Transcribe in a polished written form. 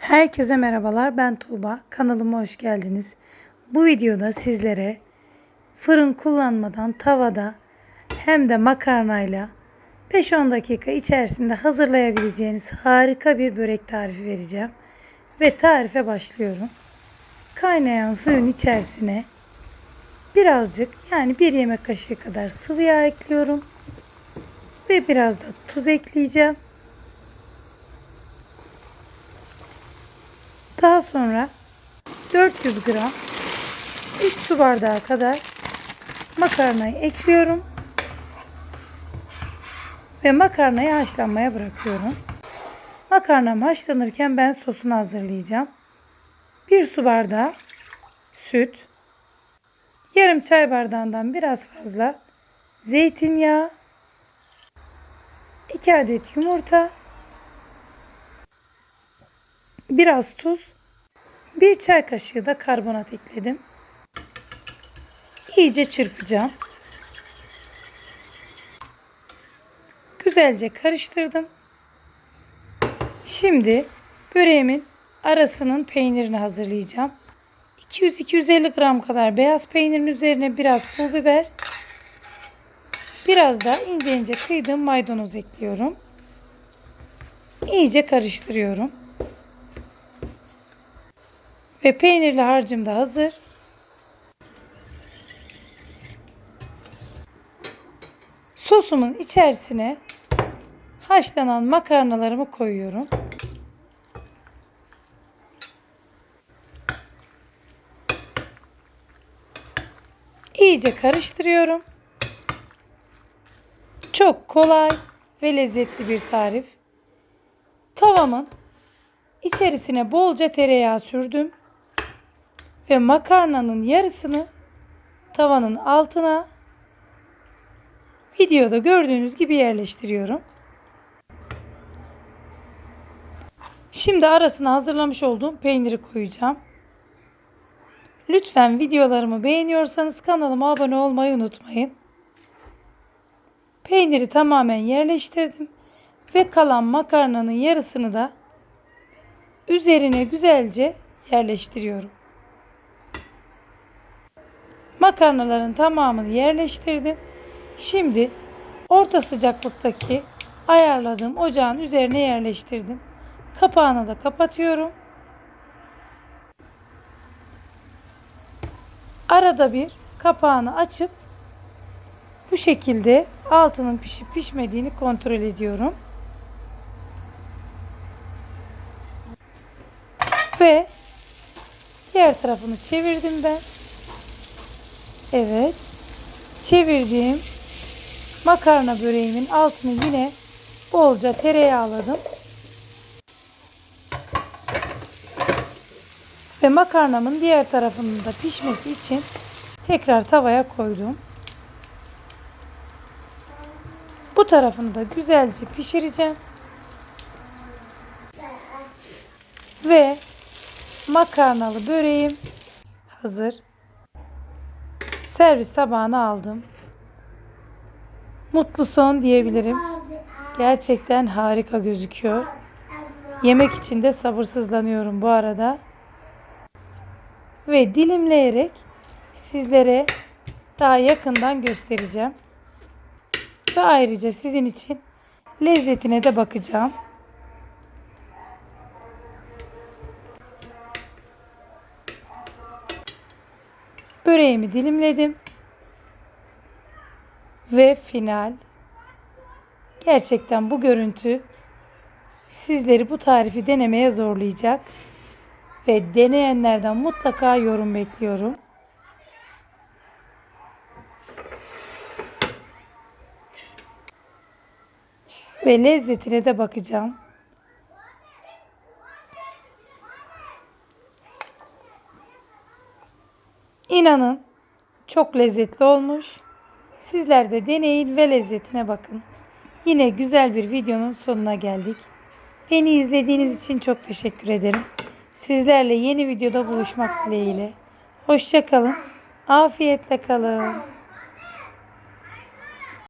Herkese merhabalar, ben Tuğba. Kanalıma hoş geldiniz. Bu videoda sizlere fırın kullanmadan tavada hem de makarnayla 5-10 dakika içerisinde hazırlayabileceğiniz harika bir börek tarifi vereceğim. Ve tarife başlıyorum. Kaynayan suyun içerisine birazcık, yani 1 yemek kaşığı kadar sıvı yağ ekliyorum. Ve biraz da tuz ekleyeceğim. Daha sonra 400 gram 3 su bardağı kadar makarnayı ekliyorum. Ve makarnayı haşlanmaya bırakıyorum. Makarnam haşlanırken ben sosunu hazırlayacağım. 1 su bardağı süt, yarım çay bardağından biraz fazla zeytinyağı, 2 adet yumurta, biraz tuz, 1 çay kaşığı da karbonat ekledim. İyice çırpacağım. Güzelce karıştırdım. Şimdi böreğimin arasının peynirini hazırlayacağım. 200-250 gram kadar beyaz peynirin üzerine biraz pul biber, biraz da ince ince kıydığım maydanoz ekliyorum. İyice karıştırıyorum. Ve peynirli harcım da hazır. Sosumun içerisine haşlanan makarnalarımı koyuyorum. İyice karıştırıyorum. Çok kolay ve lezzetli bir tarif. Tavamın içerisine bolca tereyağı sürdüm. Ve makarnanın yarısını tavanın altına videoda gördüğünüz gibi yerleştiriyorum. Şimdi arasına hazırlamış olduğum peyniri koyacağım. Lütfen videolarımı beğeniyorsanız kanalıma abone olmayı unutmayın. Peyniri tamamen yerleştirdim ve kalan makarnanın yarısını da üzerine güzelce yerleştiriyorum. Makarnaların tamamını yerleştirdim. Şimdi orta sıcaklıktaki ayarladığım ocağın üzerine yerleştirdim. Kapağını da kapatıyorum. Arada bir kapağını açıp bu şekilde altının pişip pişmediğini kontrol ediyorum. Ve diğer tarafını çevirdim ben. Evet. Çevirdiğim makarna böreğimin altını yine bolca tereyağladım. Ve makarnamın diğer tarafının da pişmesi için tekrar tavaya koydum. Bu tarafını da güzelce pişireceğim. Ve makarnalı böreğim hazır. Servis tabağına aldım. Mutlu son diyebilirim. Gerçekten harika gözüküyor. Yemek için de sabırsızlanıyorum bu arada. Ve dilimleyerek sizlere daha yakından göstereceğim. Ve ayrıca sizin için lezzetine de bakacağım. Böreğimi dilimledim. Ve final. Gerçekten bu görüntü sizleri bu tarifi denemeye zorlayacak. Ve deneyenlerden mutlaka yorum bekliyorum. Ve lezzetine de bakacağım. İnanın çok lezzetli olmuş. Sizler de deneyin ve lezzetine bakın. Yine güzel bir videonun sonuna geldik. Beni izlediğiniz için çok teşekkür ederim. Sizlerle yeni videoda buluşmak dileğiyle. Hoşça kalın. Afiyetle kalın.